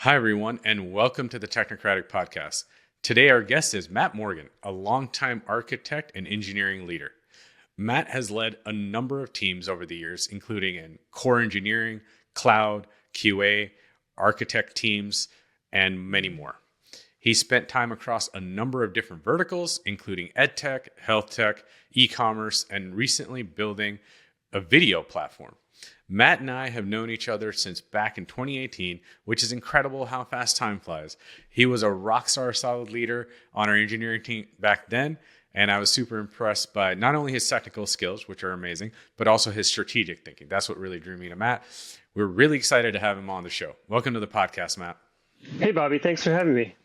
Hi, everyone, and welcome to the Technocratic Podcast. Today, our guest is Matt Morgan, a longtime architect and engineering leader. Matt has led a number of teams over the years, including in core engineering, cloud, QA, architect teams, and many more. He spent time across a number of different verticals, including edtech, health tech, e-commerce, and recently building a video platform. Matt and I have known each other since back in 2018, which is incredible how fast time flies. He was a rock star solid leader on our engineering team back then, and I was super impressed by not only his technical skills, which are amazing, but also his strategic thinking. That's what really drew me to Matt. We're really excited to have him on the show. Welcome to the podcast, Matt. Hey, Bobby. Thanks for having me.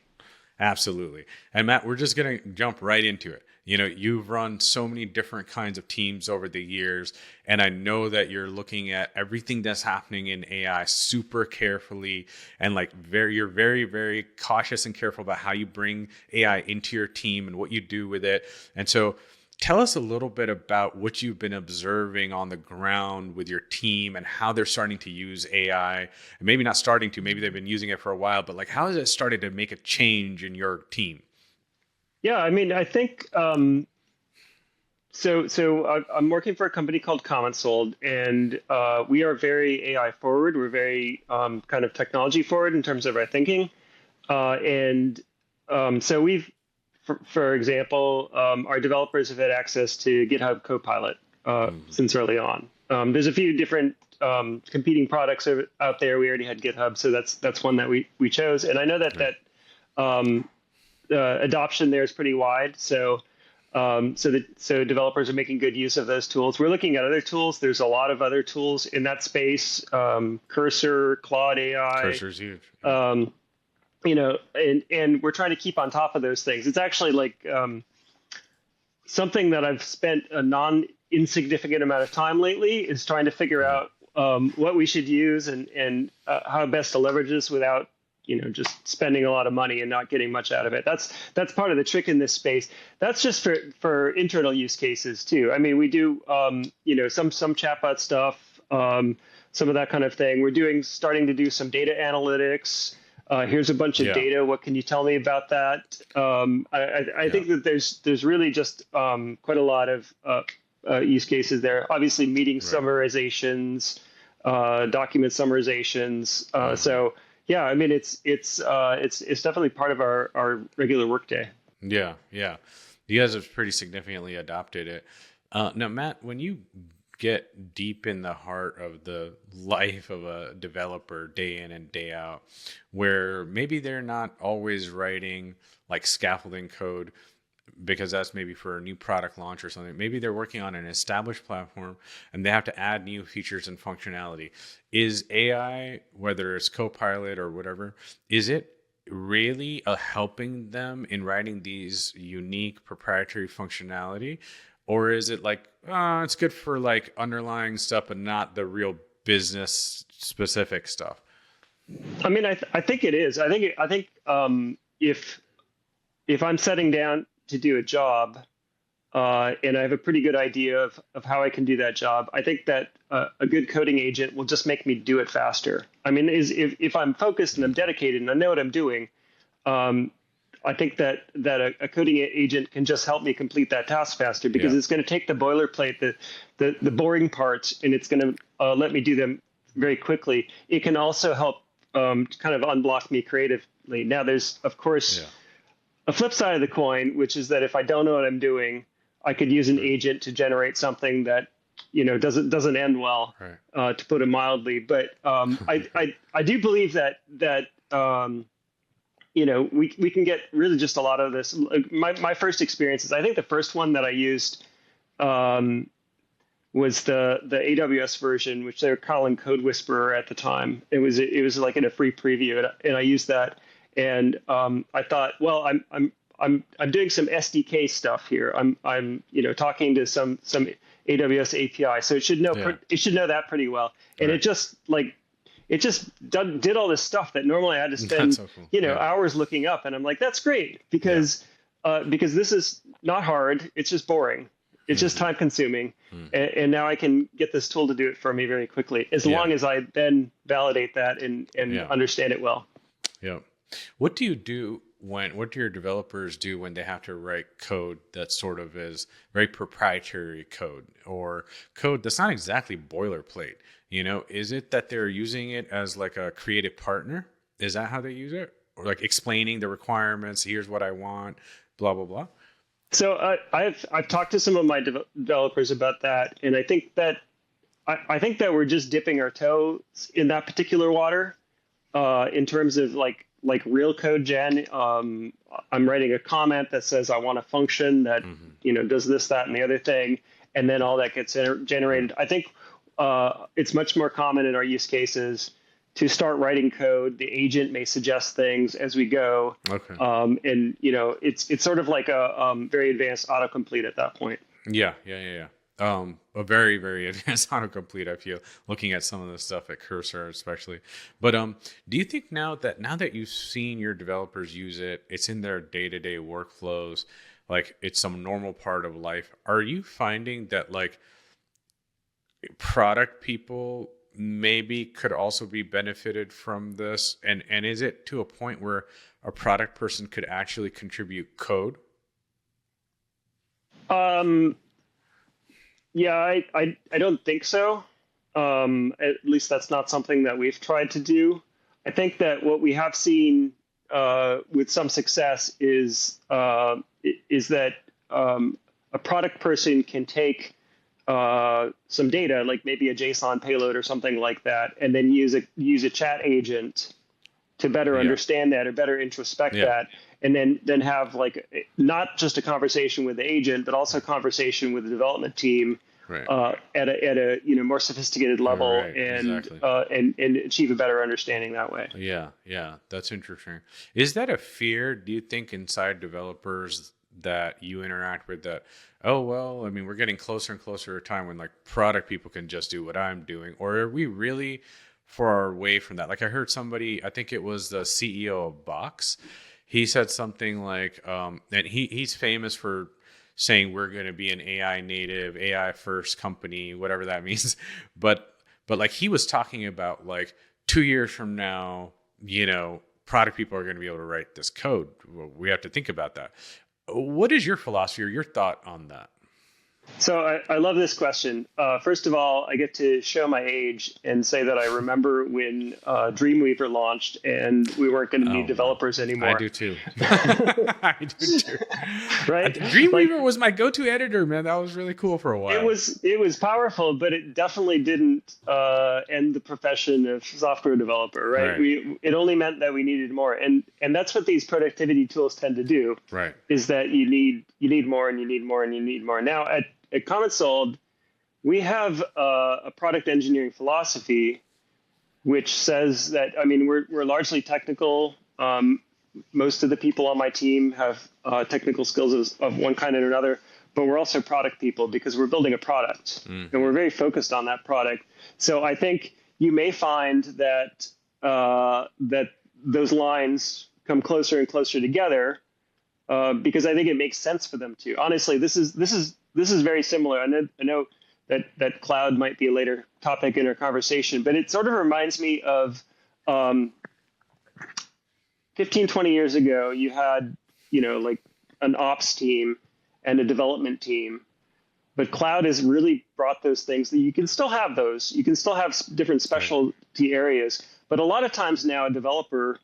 Absolutely. And Matt, we're just going to jump right into it. You know, you've run so many different kinds of teams over the years, and I know that you're looking at everything that's happening in AI super carefully, and you're very, very cautious and careful about how you bring AI into your team and what you do with it. And so tell us a little bit about what you've been observing on the ground with your team and how they're starting to use AI. And maybe not starting to, maybe they've been using it for a while, but how has it started to make a change in your team? Yeah, I think I'm working for a company called CommentSold, and we are very AI forward. We're very kind of technology forward in terms of our thinking, and so we've, for example, our developers have had access to GitHub Copilot since early on. There's a few different competing products out there. We already had GitHub, so that's one that we chose, and I know that adoption there is pretty wide. So developers are making good use of those tools. We're looking at other tools. There's a lot of other tools in that space. Cursor, Claude AI. Cursor's huge. And we're trying to keep on top of those things. It's actually something that I've spent a non-insignificant amount of time lately is trying to figure out what we should use and how best to leverage this without just spending a lot of money and not getting much out of it. That's part of the trick in this space. That's just for internal use cases too. I mean, we do some chatbot stuff, some of that kind of thing. We're starting to do some data analytics. Here's a bunch of data. What can you tell me about that? I think that there's really just quite a lot of use cases there. Obviously, meeting summarizations, document summarizations. So. Yeah, I mean it's definitely part of our regular workday. Yeah. You guys have pretty significantly adopted it. Now, Matt, when you get deep in the heart of the life of a developer day in and day out, where maybe they're not always writing scaffolding code because that's maybe for a new product launch or something. Maybe they're working on an established platform and they have to add new features and functionality. Is AI, whether it's Copilot or whatever, is it really helping them in writing these unique proprietary functionality? Or is it it's good for underlying stuff but not the real business specific stuff? I mean, I think it is. I think if I'm setting down to do a job, and I have a pretty good idea of how I can do that job, I think that a good coding agent will just make me do it faster. I mean, if I'm focused and I'm dedicated and I know what I'm doing, I think that a coding agent can just help me complete that task faster because it's going to take the boilerplate, the boring parts, and it's going to let me do them very quickly. It can also help kind of unblock me creatively. Now, there's, of course, a flip side of the coin, which is that if I don't know what I'm doing, I could use an agent to generate something that doesn't end well, to put it mildly. But I do believe that we can get really just a lot of this. My first experiences, I think the first one that I used was the AWS version, which they were calling Code Whisperer at the time. It was in a free preview, and I used that. And I thought, well, I'm doing some SDK stuff here. I'm talking to some AWS API, so it should know that pretty well. And it just did all this stuff that normally I had to spend so cool. Hours looking up. And I'm like, that's great because this is not hard. It's just boring. It's just time consuming. And now I can get this tool to do it for me very quickly, as long as I then validate that and understand it well. Yep. What do your developers do when they have to write code that sort of is very proprietary code or code that's not exactly boilerplate? Is it that they're using it as like a creative partner? Is that how they use it? Or like explaining the requirements, here's what I want, blah, blah, blah. So I've talked to some of my developers about that, and I think that we're just dipping our toes in that particular water in terms of like real code gen. I'm writing a comment that says I want a function that does this, that, and the other thing, and then all that gets generated. I think it's much more common in our use cases to start writing code. The agent may suggest things as we go, Okay. and it's sort of like a very advanced autocomplete at that point. Yeah, yeah, yeah, yeah. A very, very advanced autocomplete, I feel, looking at some of the stuff at Cursor, especially. But do you think now that you've seen your developers use it, it's in their day-to-day workflows, like it's some normal part of life, are you finding that like product people maybe could also be benefited from this? And is it to a point where a product person could actually contribute code? Yeah, I don't think so. At least that's not something that we've tried to do. I think that what we have seen with some success is that a product person can take some data, like maybe a JSON payload or something like that, and then use a chat agent to better understand that or better introspect that, and then have like not just a conversation with the agent, but also a conversation with the development team at a more sophisticated level, and achieve a better understanding that way. Yeah, that's interesting. Is that a fear, do you think, inside developers that you interact with, that, oh, well, I mean, we're getting closer and closer to a time when like product people can just do what I'm doing? Or are we really far away from that? Like I heard somebody, I think it was the CEO of Box, he said something like, and he's famous for saying we're going to be an AI native, AI first company, whatever that means. But like he was talking about like 2 years from now, product people are going to be able to write this code. Well, we have to think about that. What is your philosophy or your thought on that? So I love this question. First of all, I get to show my age and say that I remember when Dreamweaver launched and we weren't going to need developers anymore. I do too. I do too. Right? Dreamweaver was my go-to editor, man. That was really cool for a while. It was powerful, but it definitely didn't end the profession of software developer, right? It only meant that we needed more, and that's what these productivity tools tend to do. Right. Is that you need more and you need more and you need more. Now at CommentSold, we have a product engineering philosophy, which says that, I mean, we're largely technical. Most of the people on my team have technical skills of one kind or another, but we're also product people because we're building a product, and we're very focused on that product. So I think you may find that that those lines come closer and closer together because I think it makes sense for them to. Honestly, this is very similar. I know that cloud might be a later topic in our conversation, but it sort of reminds me of 15, 20 years ago, you had, like an ops team and a development team, but cloud has really brought those things that you can still have those. You can still have different specialty areas, but a lot of times now a developer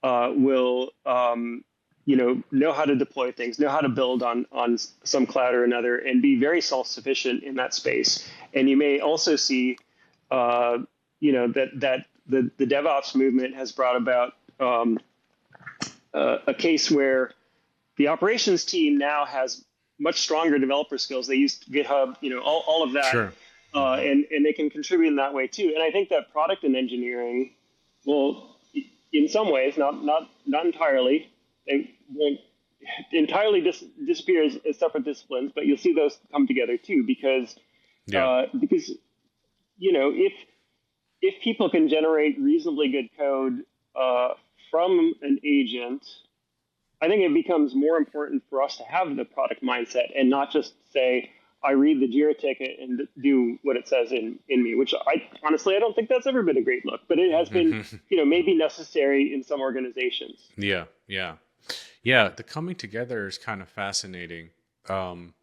will know how to deploy things, know how to build on some cloud or another, and be very self-sufficient in that space. And you may also see, that the DevOps movement has brought about a case where the operations team now has much stronger developer skills. They use GitHub, all of that, sure. And they can contribute in that way too. And I think that product and engineering will, in some ways, not entirely. They won't entirely disappear as separate disciplines, but you'll see those come together too, because if people can generate reasonably good code from an agent, I think it becomes more important for us to have the product mindset and not just say, I read the Jira ticket and do what it says in me, which I don't think that's ever been a great look, but it has been, maybe necessary in some organizations. Yeah, yeah. Yeah, the coming together is kind of fascinating. And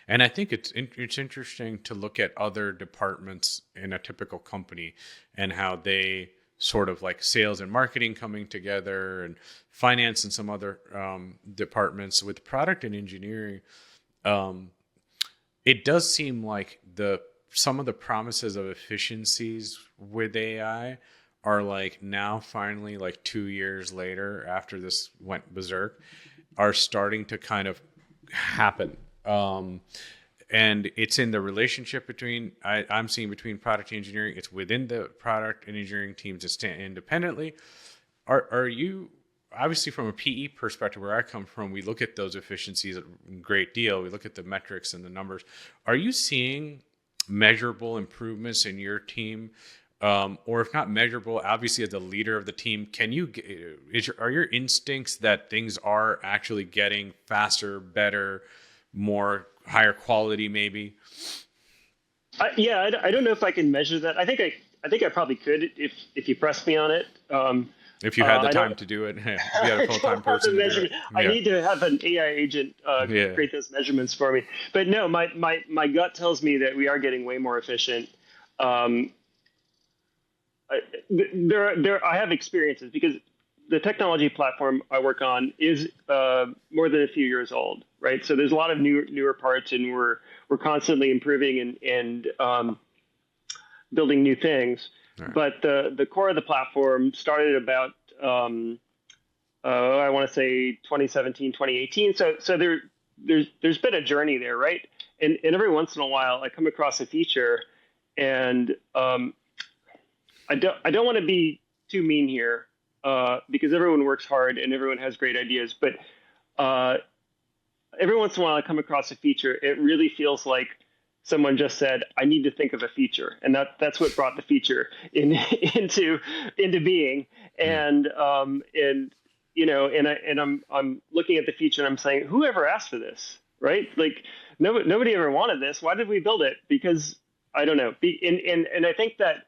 I think it's interesting to look at other departments in a typical company and how they sort of like sales and marketing coming together, and finance and some other departments. With product and engineering, it does seem like some of the promises of efficiencies with AI are like now finally, like 2 years later after this went berserk, are starting to kind of happen. And it's in the relationship between I'm seeing between product engineering. It's within the product and engineering teams that stand independently. Are you, obviously from a PE perspective where I come from, we look at those efficiencies a great deal. We look at the metrics and the numbers. Are you seeing measurable improvements in your team? Or if not measurable, obviously as the leader of the team, are your instincts that things are actually getting faster, better, more higher quality, maybe? I don't know if I can measure that. I think I probably could if you press me on it. If you had the time to do it, if you had a full-time person to do it. I need to have an AI agent create those measurements for me. But no, my gut tells me that we are getting way more efficient. I have experiences because the technology platform I work on is more than a few years old, right? So there's a lot of newer parts, and we're constantly improving and building new things. Right. But the core of the platform started about I want to say 2017, 2018. So there's been a journey there, right? And every once in a while, I come across a feature, and I don't want to be too mean here because everyone works hard and everyone has great ideas. But every once in a while I come across a feature, it really feels like someone just said, I need to think of a feature. And that's what brought the feature into being. And I'm looking at the feature and I'm saying, whoever asked for this, right? Like nobody ever wanted this. Why did we build it? Because I don't know. And I think that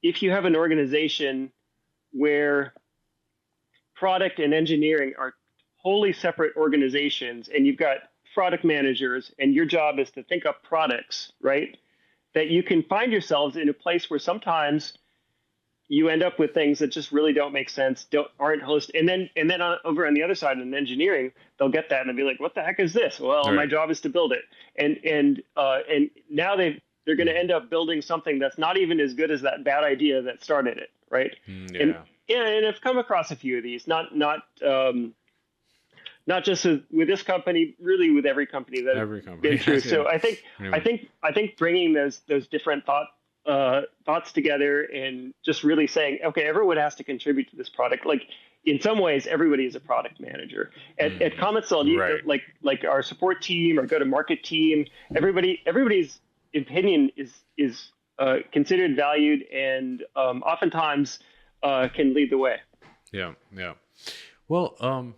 if you have an organization where product and engineering are wholly separate organizations, and you've got product managers and your job is to think up products, right? That you can find yourselves in a place where sometimes you end up with things that just really don't make sense, aren't host. And then over on the other side in engineering, they'll get that and they'll be like, what the heck is this? Well, right. My job is to build it. And now they're going to end up building something that's not even as good as that bad idea that started it, right? Yeah. And I've come across a few of these, not just with this company, really with every company that I've been through. Yeah. So I think bringing those different thoughts together and just really saying, okay, everyone has to contribute to this product. Like in some ways, everybody is a product manager. At CommentSold, right. like our support team or go-to-market team, everybody's opinion is considered, valued, and oftentimes can lead the way. Yeah. Well,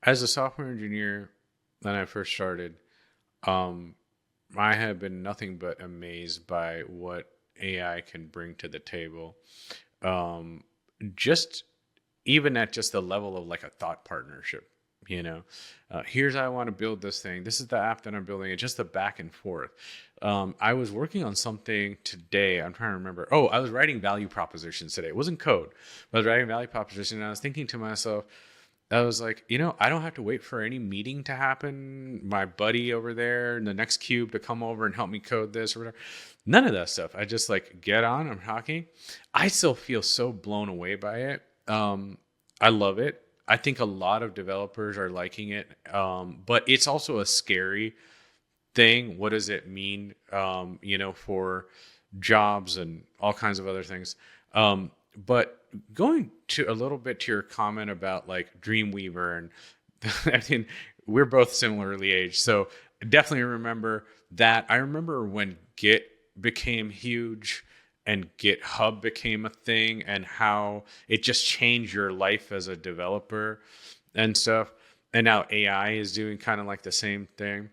as a software engineer, when I first started, I have been nothing but amazed by what AI can bring to the table. Just even at just the level of like a thought partnership. Here's how I want to build this thing. This is the app that I'm building. It's just the back and forth. I was working on something today. I'm trying to remember. Oh, I was writing value propositions today. It wasn't code, but I was writing value propositions, and I was thinking to myself, I was like, I don't have to wait for any meeting to happen. My buddy over there in the next cube to come over and help me code this or whatever. None of that stuff. I just like get on. I'm talking. I still feel so blown away by it. I love it. I think a lot of developers are liking it, but it's also a scary thing. What does it mean, for jobs and all kinds of other things? But going to a little bit to your comment about like Dreamweaver, and I mean, we're both similarly aged, so definitely remember that. I remember when Git became huge and GitHub became a thing, and how it just changed your life as a developer and stuff. And now AI is doing kind of like the same thing.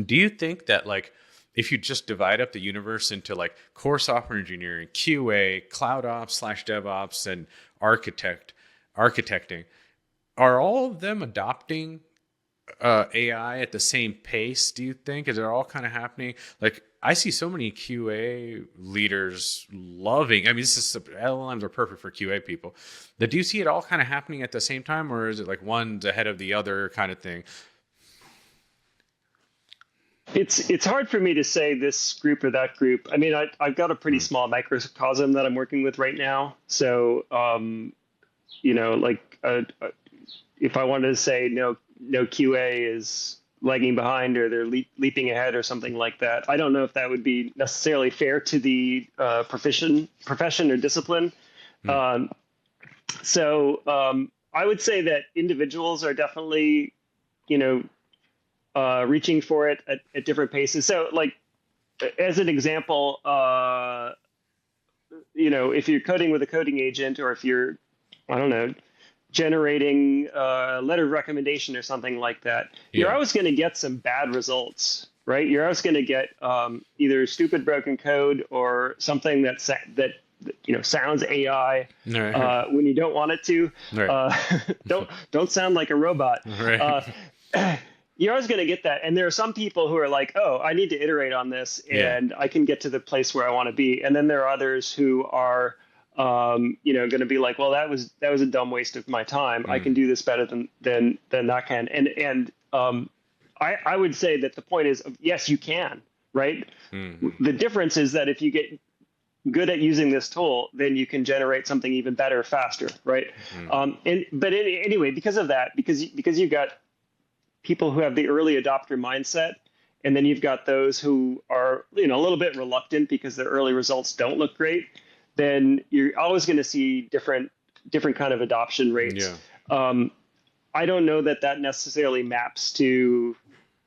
Do you think that like if you just divide up the universe into like core software engineering, QA, cloud ops slash DevOps, and architecting, are all of them adopting AI at the same pace? Do you think? Is it all kind of happening? Like I see so many QA leaders loving. I mean, this is LLMs are perfect for QA people. But do you see it all kind of happening at the same time, or is it like one's ahead of the other kind of thing? It's hard for me to say this group or that group. I mean, I've got a pretty Hmm. small microcosm that I'm working with right now. So, like if I wanted to say no QA is lagging behind or they're leaping ahead or something like that, I don't know if that would be necessarily fair to the profession or discipline. Hmm. Um, so I would say that individuals are definitely, you know, reaching for it at different paces. So, like as an example, if you're coding with a coding agent, or if you're, I don't know, generating a letter of recommendation or something like that, you're Yeah. always going to get some bad results, right? You're always going to get either stupid broken code or something that sounds AI Right. when you don't want it to. Right. Uh, don't sound like a robot. Right. Uh, you're always going to get that. And there are some people who are like, oh, I need to iterate on this Yeah. and I can get to the place where I want to be. And then there are others who are, going to be like, well, that was a dumb waste of my time. I can Mm. do this better than that can. I would say that the point is, yes, you can, right? Mm. The difference is that if you get good at using this tool, then you can generate something even better faster, right? Mm. Anyway, because of that, because you've got people who have the early adopter mindset, and then you've got those who are a little bit reluctant because their early results don't look great, then you're always going to see different kind of adoption rates. Yeah. um, I don't know that necessarily maps to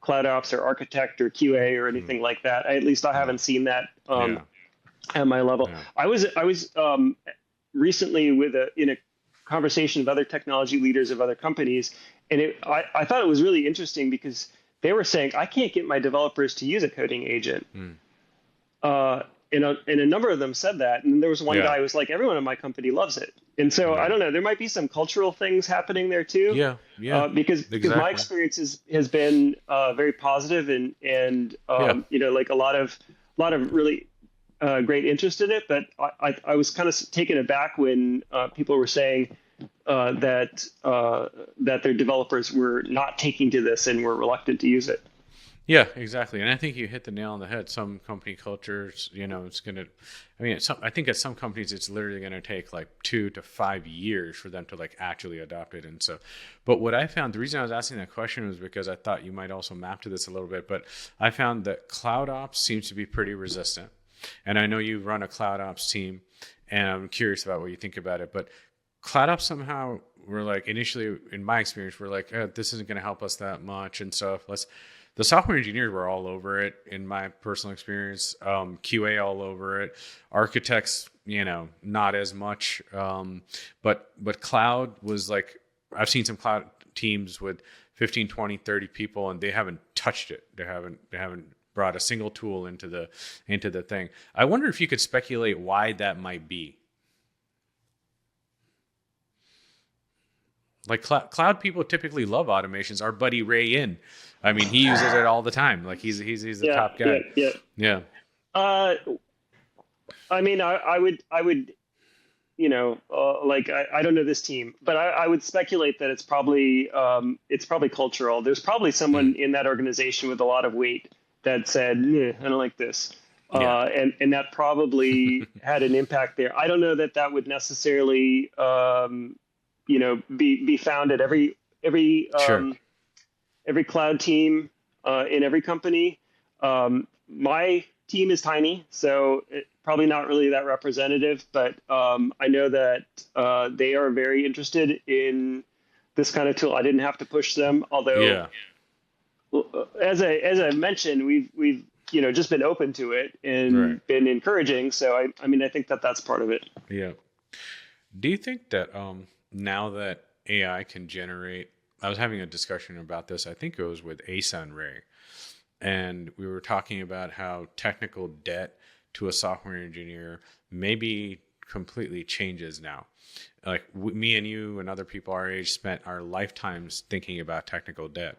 cloud ops or architect or QA or Mm. anything like that. At least I Mm. haven't seen that Yeah. at my level. Yeah. I was recently in a conversation with other technology leaders of other companies, and I thought it was really interesting because they were saying I can't get my developers to use a coding agent. Mm. Uh, and a number of them said that, and there was one Yeah. guy who was like, everyone in my company loves it. And so I Right. don't know, there might be some cultural things happening there too, Yeah. Yeah. because my Exactly. experience has been very positive and Yeah. like a lot of really great interest in it. But I was kind of taken aback when people were saying that their developers were not taking to this and were reluctant to use it. Yeah, exactly. And I think you hit the nail on the head. Some company cultures, it's going to, I mean, I think at some companies, it's literally going to take like 2 to 5 years for them to like actually adopt it. And so, but what I found, the reason I was asking that question was because I thought you might also map to this a little bit, but I found that cloud ops seems to be pretty resistant. And I know you run a cloud ops team, and I'm curious about what you think about it, but cloud ops somehow were like initially, in my experience, we're like, this isn't going to help us that much. And so the software engineers were all over it in my personal experience. QA all over it. Architects, not as much. But cloud was like, I've seen some cloud teams with 15, 20, 30 people, and they haven't touched it. They haven't brought a single tool into the thing. I wonder if you could speculate why that might be. Like cloud people typically love automations. Our buddy Ray In, I mean, he uses it all the time. Like he's the Yeah, top yeah, guy. yeah. Yeah. Uh, I mean, I would, like I don't know this team, but I would speculate that it's probably cultural. There's probably Mm. someone in that organization with a lot of weight that said, I don't like this, Yeah. and that probably had an impact there. I don't know that would necessarily, be found at Sure. every cloud team in every company. My team is tiny, so probably not really that representative, but I know that they are very interested in this kind of tool. I didn't have to push them, although Yeah. as I mentioned, we've just been open to it Right. and been encouraging. So I mean, I think that's part of it. Yeah. Do you think that now that AI can generate, I was having a discussion about this, I think it was with Asa and Ray. and we were talking about how technical debt to a software engineer maybe completely changes now. Like me and you and other people our age spent our lifetimes thinking about technical debt.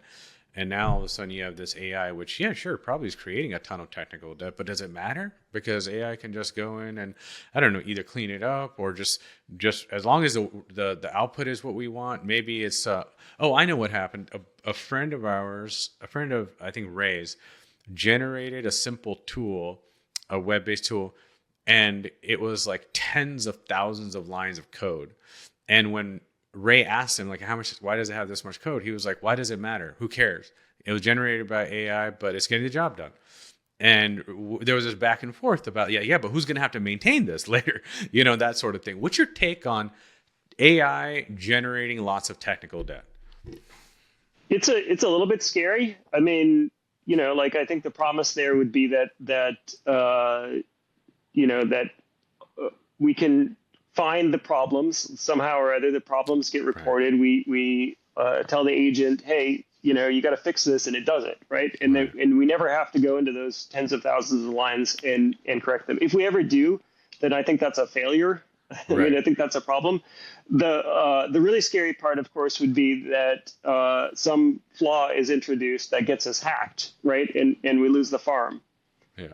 And now all of a sudden you have this AI, which, yeah, sure, probably is creating a ton of technical debt, but does it matter? Because AI can just go in and, I don't know, either clean it up or just as long as the output is what we want. Maybe it's, oh, I know what happened. A friend of ours, a friend of, I think, Ray's, generated a simple tool, a web-based tool, and it was like tens of thousands of lines of code. And when Ray asked him, like, why does it have this much code? He was like, why does it matter? Who cares? It was generated by AI, but it's getting the job done. And there was this back and forth about, but who's going to have to maintain this later? That sort of thing. What's your take on AI generating lots of technical debt? It's a little bit scary. I mean, I think the promise there would be that we can find the problems somehow or other. The problems get reported. Right. We tell the agent, hey, you got to fix this, and it does it, right? And right. And we never have to go into those tens of thousands of lines and correct them. If we ever do, then I think that's a failure. Right. I mean, I think that's a problem. The really scary part, of course, would be that some flaw is introduced that gets us hacked, right? And we lose the farm. Yeah.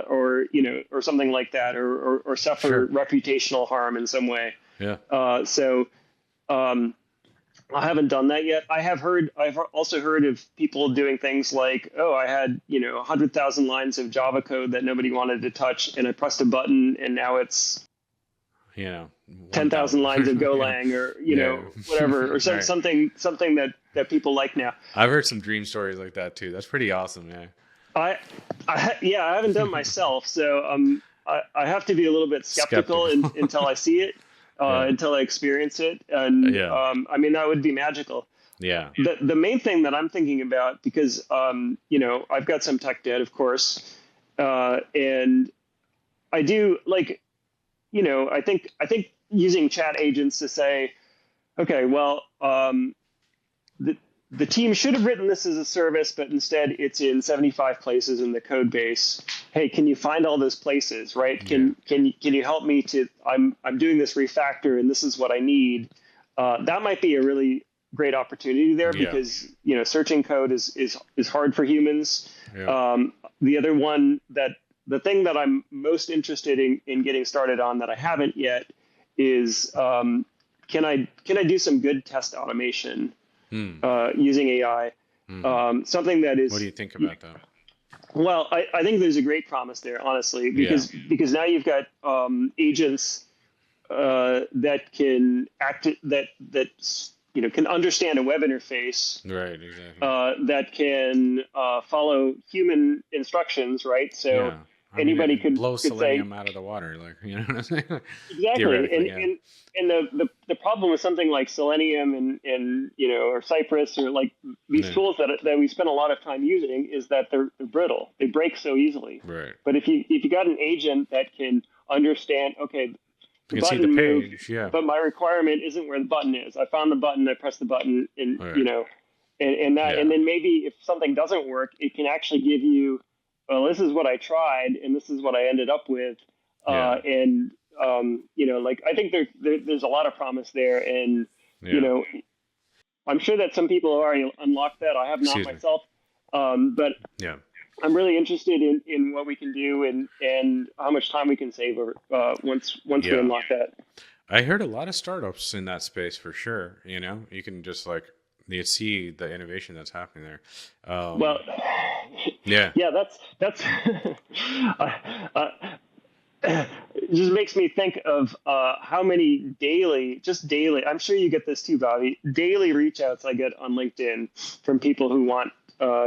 Or something like that, or suffer reputational harm in some way. Yeah. I haven't done that yet. I've also heard of people doing things like, I had 100,000 lines of Java code that nobody wanted to touch, and I pressed a button, and now it's 10,000 lines of Golang, or whatever, or right. something that people like now. I've heard some dream stories like that too. That's pretty awesome. Yeah. I haven't done it myself, so I have to be a little bit skeptical until I see it, until I experience it, and I mean, that would be magical. Yeah. The main thing that I'm thinking about, because I've got some tech debt, of course, and I do I think using chat agents to say, okay, well, the team should have written this as a service, but instead it's in 75 places in the code base. Hey, can you find all those places, right? Can you help me to, I'm doing this refactor and this is what I need. That might be a really great opportunity there, because, searching code is hard for humans. Yeah. The other one the thing that I'm most interested in getting started on that I haven't yet is, can I do some good test automation using AI? Something that is. What do you think about that? Well, I think there's a great promise there, honestly, because now you've got agents that can can understand a web interface, right? Exactly. That can follow human instructions, right? So anybody could blow selenium out of the water, what I'm saying? Exactly. And the problem with something like Selenium and or Cypress, or like these tools that we spend a lot of time using, is that they're brittle. They break so easily. Right. But if you got an agent that can understand, okay, the button see the page, moved, but my requirement isn't where the button is. I found the button, I press the button, and and then maybe if something doesn't work, it can actually give you, well, this is what I tried, and this is what I ended up with, I think there's a lot of promise there, and I'm sure that some people have already unlocked that. I have not myself, but I'm really interested in what we can do and how much time we can save once we unlock that. I heard a lot of startups in that space for sure. You can just you see the innovation that's happening there. That's it just makes me think of how many daily, I'm sure you get this too, Bobby, daily reach outs I get on LinkedIn from people who want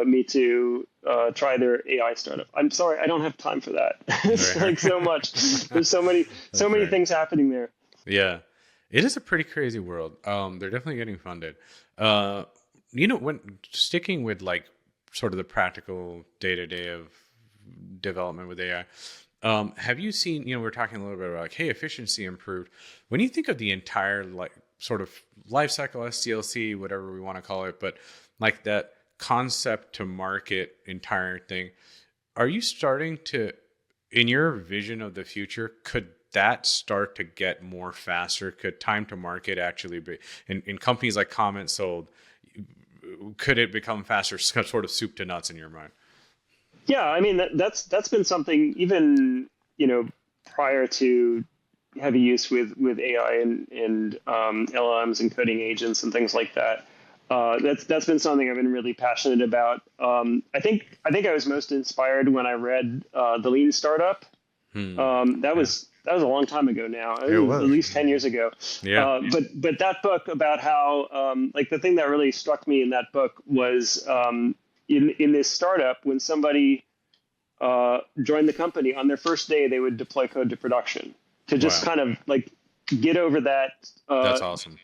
me to try their AI startup. I'm sorry, I don't have time for that. It's so much. There's so many things happening there. Yeah, it is a pretty crazy world. They're definitely getting funded. When sticking with sort of the practical day-to-day of development with AI, have you seen, we're talking a little bit about hey, efficiency improved. When you think of the entire sort of life cycle, SDLC, whatever we want to call it, but that concept to market entire thing, are you starting to, in your vision of the future, could that start to get more faster? Could time to market actually be in companies like CommentSold? Could it become faster, sort of soup to nuts in your mind? Yeah, I mean that's been something even prior to heavy use with AI and LLMs and coding agents and things like that. That's been something I've been really passionate about. I was most inspired when I read The Lean Startup. That was a long time ago now. It was at least 10 years ago. Yeah. But that book about how like the thing that really struck me in that book was in this startup, when somebody joined the company, on their first day they would deploy code to production to just kind of like get over that. That's awesome.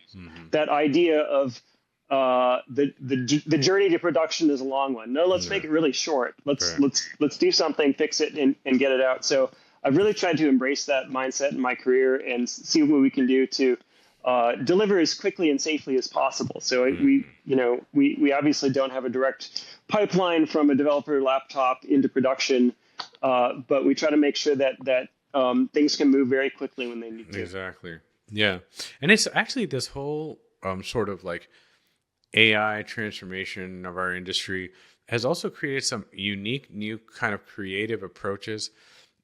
That idea of the journey to production is a long one. No, let's make it really short. Let's do something, fix it, and get it out. So I've really tried to embrace that mindset in my career and see what we can do to deliver as quickly and safely as possible. So we obviously don't have a direct pipeline from a developer laptop into production, but we try to make sure that things can move very quickly when they need to. Exactly. Yeah, and it's actually this whole sort of like AI transformation of our industry has also created some unique, new kind of creative approaches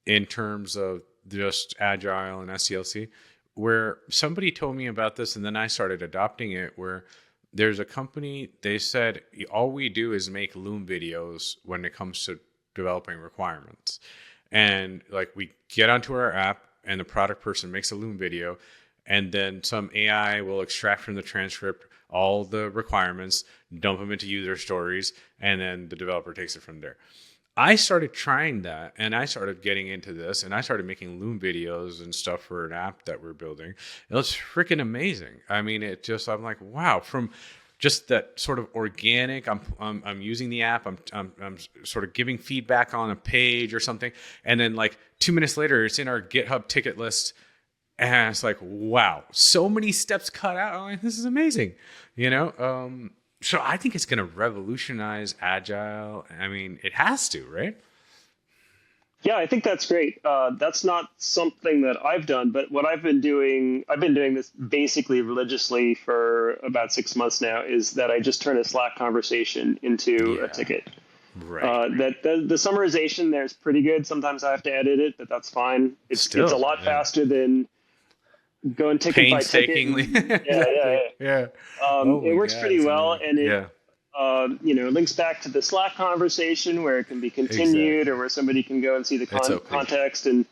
in terms of just agile and SDLC, where somebody told me about this and then I started adopting it, where there's a company, they said, all we do is make Loom videos when it comes to developing requirements. And like we get onto our app and the product person makes a Loom video, and then some AI will extract from the transcript all the requirements, dump them into user stories, and then the developer takes it from there. I started trying that, and I started getting into this, and I started making Loom videos and stuff for an app that we're building. It was freaking amazing. I mean, I'm like, wow, from just that sort of organic, I'm using the app, I'm sort of giving feedback on a page or something, and then like 2 minutes later, it's in our GitHub ticket list, and it's like, wow, so many steps cut out. I'm like, this is amazing, So I think it's going to revolutionize agile. I mean, it has to, right? Yeah, I think that's great. That's not something that I've done, but what I've been doing this basically religiously for about 6 months now, is that I just turn a Slack conversation into a ticket. Right. The summarization there is pretty good. Sometimes I have to edit it, but that's fine. It's a lot faster than going ticket by ticket. Yeah. It works pretty well, and it links back to the Slack conversation where it can be continued, or where somebody can go and see the context and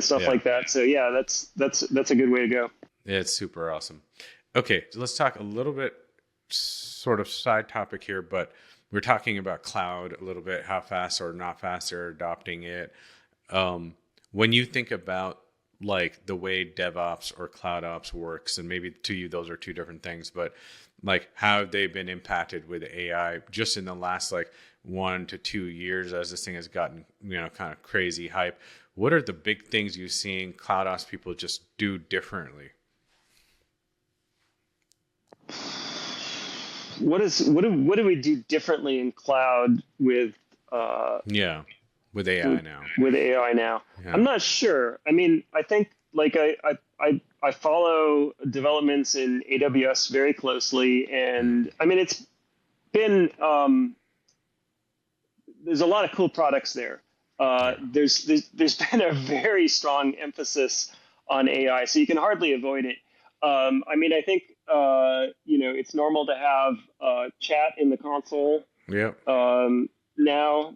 stuff like that. So yeah, that's a good way to go. Yeah, it's super awesome. Okay, so let's talk a little bit, sort of side topic here, but we're talking about cloud a little bit, how fast or not fast they're adopting it. When you think about like the way DevOps or cloud ops works, and maybe to you those are two different things, but like how have they been impacted with AI just in the last like 1 to 2 years as this thing has gotten kind of crazy hype? What are the big things you've seen cloud ops people just do differently? What do we do differently in cloud with with AI now? With AI now, yeah. I'm not sure. I mean, I think like I follow developments in AWS very closely, and I mean it's been there's a lot of cool products there. There's been a very strong emphasis on AI, so you can hardly avoid it. I mean, I think it's normal to have chat in the console. Yeah. Now,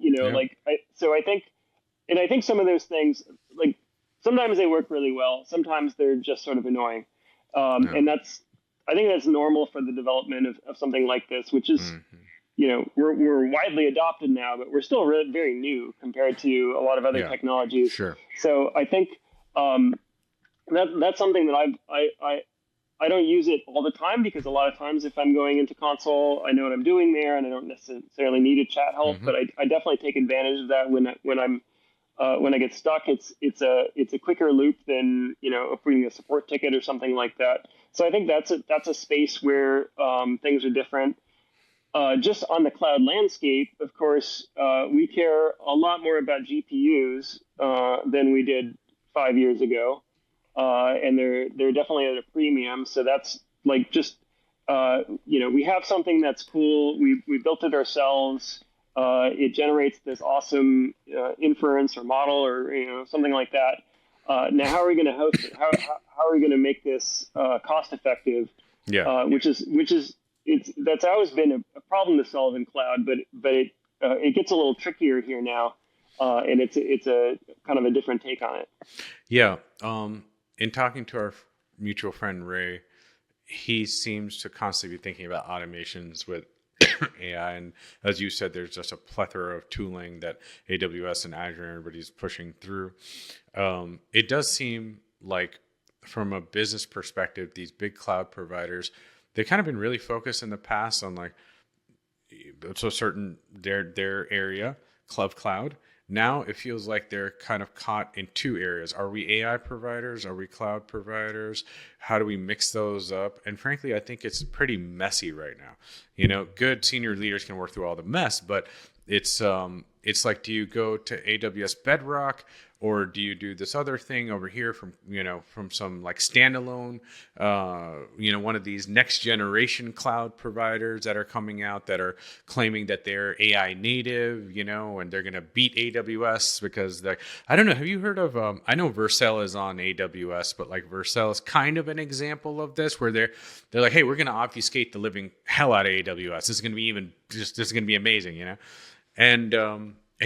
I think some of those things, like sometimes they work really well, sometimes they're just sort of annoying, and I think that's normal for the development of something like this, which is we're widely adopted now, but we're still very new compared to a lot of other technologies. Sure. So I think that's something that I don't use it all the time, because a lot of times if I'm going into console, I know what I'm doing there, and I don't necessarily need a chat help. But I definitely take advantage of that when I get stuck. It's a quicker loop than approving a support ticket or something like that. So I think that's a space where things are different. just on the cloud landscape, of course, we care a lot more about GPUs than we did 5 years ago, and they're definitely at a premium. So that's like just we have something that's cool. We built it ourselves. It generates this awesome inference or model or something like that. Now, how are we going to host it? How are we going to make this cost effective? Yeah. That's always been a problem to solve in cloud, but it gets a little trickier here now, and it's a kind of a different take on it. Yeah. In talking to our mutual friend Ray, he seems to constantly be thinking about automations with AI, and as you said, there's just a plethora of tooling that AWS and Azure and everybody's pushing through. It does seem like, from a business perspective, these big cloud providers, they've kind of been really focused in the past on like so certain their area, cloud. Now it feels like they're kind of caught in two areas. Are we AI providers? Are we cloud providers? How do we mix those up? And frankly, I think it's pretty messy right now. Good senior leaders can work through all the mess, but it's like, do you go to AWS Bedrock, or do you do this other thing over here from some like standalone, one of these next generation cloud providers that are coming out that are claiming that they're AI native, and they're going to beat AWS because I don't know. Have you heard of, I know Vercel is on AWS, but like Vercel is kind of an example of this where they're like, hey, we're going to obfuscate the living hell out of AWS. This is going to be this is going to be amazing, And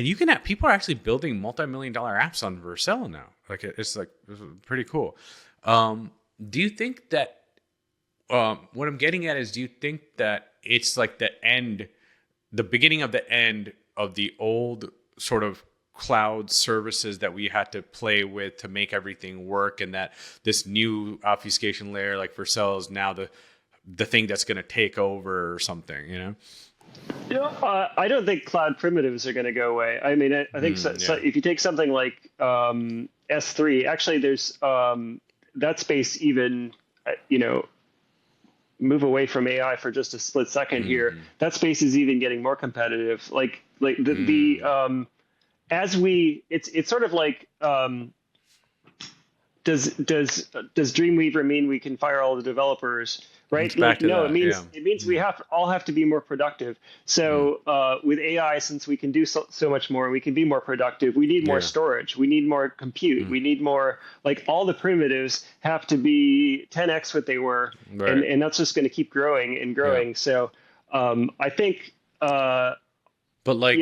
you can have people are actually building multi-million-dollar apps on Vercel now. Like it's pretty cool. Do you think that what I'm getting at is, do you think that it's like the beginning of the end of the old sort of cloud services that we had to play with to make everything work, and that this new obfuscation layer like Vercel is now the thing that's going to take over or something, I don't think cloud primitives are going to go away. I mean, I think so if you take something like S3, actually, there's that space even, move away from AI for just a split second here. That space is even getting more competitive. Like it's sort of like, does Dreamweaver mean we can fire all the developers? Right? Like, no, it means we all have to be more productive. So with AI, since we can do so much more, we can be more productive. We need more storage. We need more compute. We need more, like, all the primitives have to be 10x what they were, and that's just going to keep growing and growing. So I think, but like,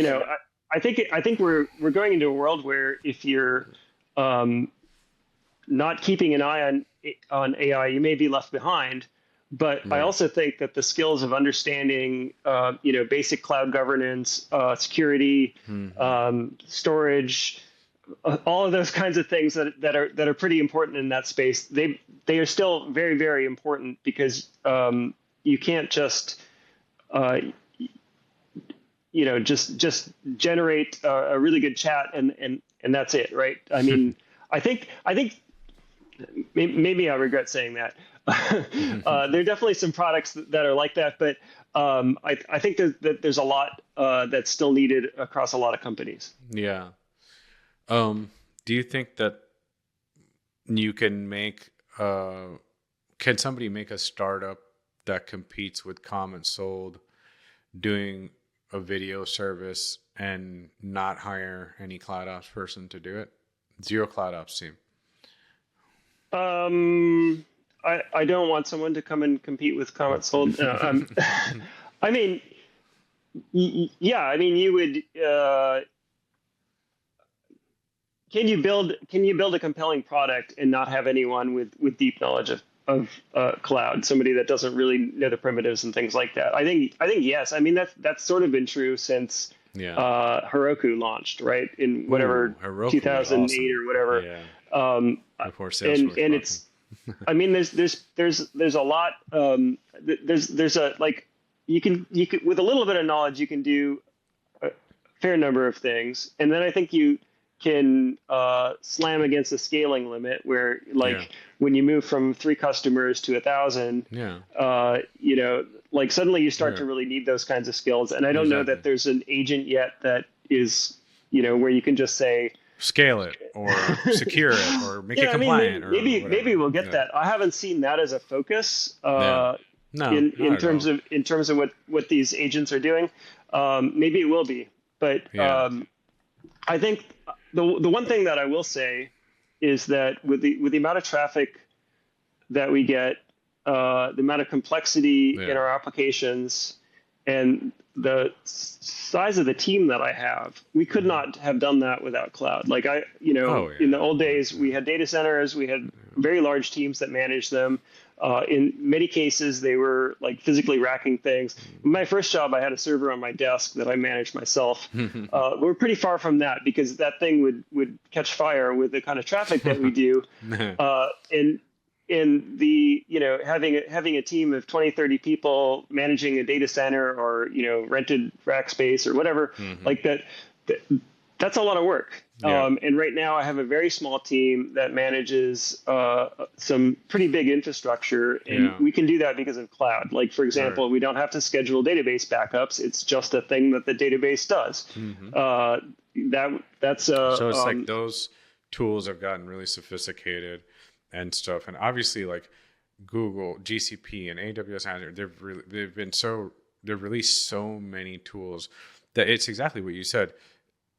I think we're going into a world where if you're not keeping an eye on AI, you may be left behind. But I also think that the skills of understanding, basic cloud governance, security, storage, all of those kinds of things that are pretty important in that space. They are still very, very important, because you can't just just generate a really good chat and that's it, right? I mean, I think maybe I regret saying that. There are definitely some products that are like that, but I think that there's a lot that's still needed across a lot of companies. Yeah. Do you think that you can can somebody make a startup that competes with CommentSold doing a video service and not hire any cloud ops person to do it? Zero cloud ops team. I don't want someone to come and compete with CommentSold. I mean, yeah. I mean, you would. Can you build a compelling product and not have anyone with deep knowledge of cloud? Somebody that doesn't really know the primitives and things like that. I think yes. I mean, that's sort of been true since Heroku launched, right, in whatever 2008 or whatever. Yeah. Before Salesforce, and it's. I mean, there's a lot. There's a, like, you can with a little bit of knowledge you can do a fair number of things, and then I think you can slam against a scaling limit where, like, when you move from 3 customers to 1,000, Like suddenly you start to really need those kinds of skills. And I don't know that there's an agent yet that is, where you can just say, scale it or secure it or make it compliant, maybe we'll get that. I haven't seen that as a focus No, in terms of what these agents are doing. Maybe it will be, but I think the one thing that I will say is that with the amount of traffic that we get, the amount of complexity in our applications, and the size of the team that I have, we could not have done that without cloud. Like in the old days, we had data centers, we had very large teams that managed them. In many cases, they were like physically racking things. In my first job, I had a server on my desk that I managed myself. We're pretty far from that because that thing would catch fire with the kind of traffic that we do. In the having a team of 20, 30 people managing a data center or rented rack space or whatever like that's a lot of work. And right now I have a very small team that manages some pretty big infrastructure, and we can do that because of cloud. Like, for example, we don't have to schedule database backups. It's just a thing that the database does. So it's like those tools have gotten really sophisticated and stuff. And obviously, like Google, GCP, and AWS Azure, they've released so many tools that it's exactly what you said.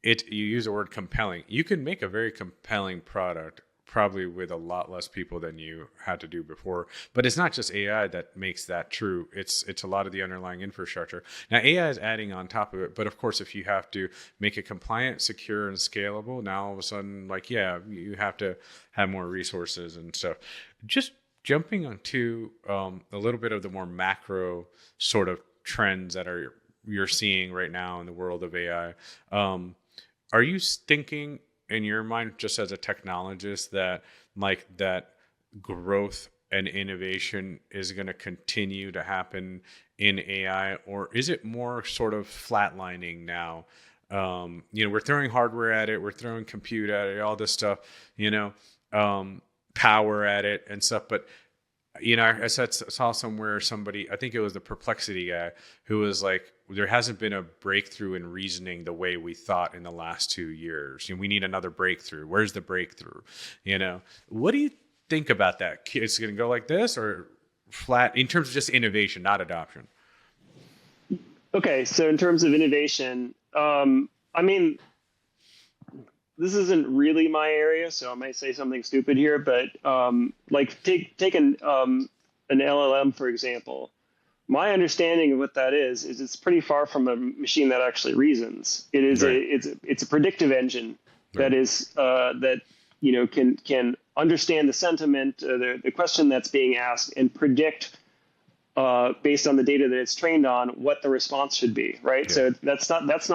You use the word compelling. You can make a very compelling product probably with a lot less people than you had to do before. But it's not just AI that makes that true. It's a lot of the underlying infrastructure. Now, AI is adding on top of it. But of course, if you have to make it compliant, secure, and scalable, now all of a sudden, you have to have more resources and stuff. Just jumping onto a little bit of the more macro sort of trends that you're seeing right now in the world of AI. Are you thinking in your mind, just as a technologist, that that growth and innovation is going to continue to happen in AI, or is it more sort of flatlining now? We're throwing hardware at it, we're throwing compute at it, all this stuff, power at it and stuff, but I saw somewhere somebody, I think it was the Perplexity guy, who was like, there hasn't been a breakthrough in reasoning the way we thought in the last 2 years. We need another breakthrough. Where's the breakthrough? What do you think about that? It's going to go like this or flat in terms of just innovation, not adoption? Okay, so in terms of innovation, this isn't really my area, so I might say something stupid here, but take an LLM, for example. My understanding of what that is it's pretty far from a machine that actually reasons. It is it's a predictive engine that is can understand the sentiment, the question that's being asked, and predict based on the data that it's trained on what the response should be. Right. Yeah. So that's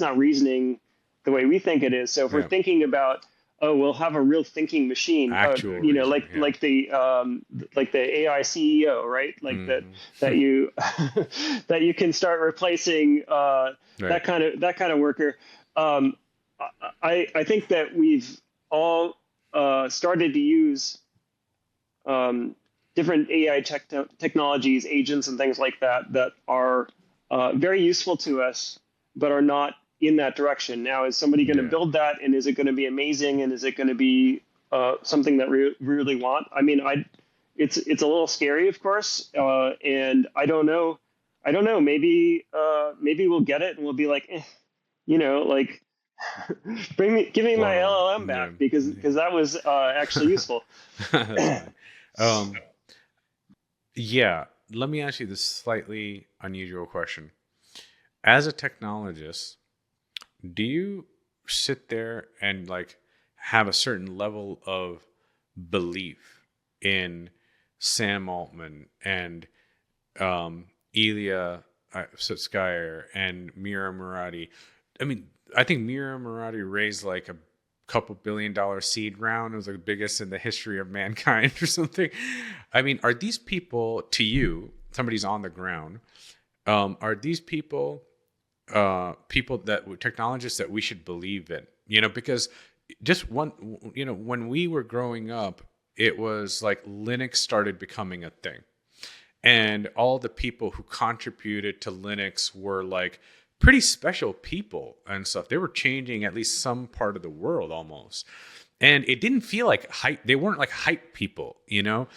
not reasoning the way we think it is. So if we're thinking about, we'll have a real thinking machine, like the AI CEO, right? Like that you that you can start replacing that kind of worker. I think that we've all started to use different AI technologies, agents, and things like that are very useful to us, but are not in that direction. Now, is somebody going to build that, and is it going to be amazing, and is it going to be something that we really want? It's a little scary, of course, and I don't know. Maybe we'll get it, and we'll be like, give me my LLM back because that was actually useful. Let me ask you this slightly unusual question. As a technologist, do you sit there and have a certain level of belief in Sam Altman and Ilya Sutskever and Mira Murati? I think Mira Murati raised a couple $1 billion seed round. It was the biggest in the history of mankind or something. Are these people, to you, somebody's on the ground, are these people technologists that we should believe in? Because just when we were growing up, it was like Linux started becoming a thing. And all the people who contributed to Linux were like pretty special people and stuff. They were changing at least some part of the world almost. And it didn't feel like hype. They weren't like hype people, you know?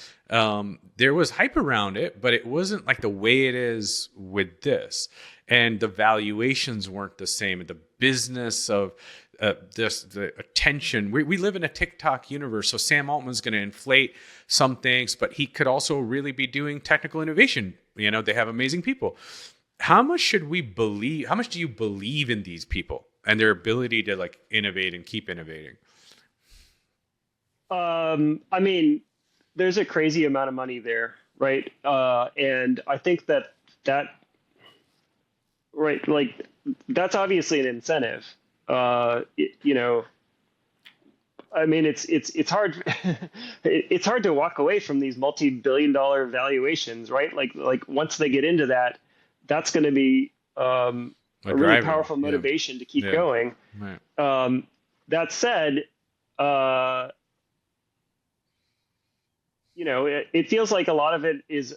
There was hype around it, but it wasn't like the way it is with this. And the valuations weren't the same. The business of the attention. We live in a TikTok universe. So Sam Altman's going to inflate some things, but he could also really be doing technical innovation. You know, they have amazing people. How much should we believe? How much do you believe in these people and their ability to like innovate and keep innovating? I mean, there's a crazy amount of money there, right? And I think that right, like that's obviously an incentive. You know, I mean, it's hard. It's hard to walk away from these multi-billion-dollar valuations, right? Like once they get into that, that's going to be a really powerful motivation to keep going. Right. That said, you know, it feels like a lot of it is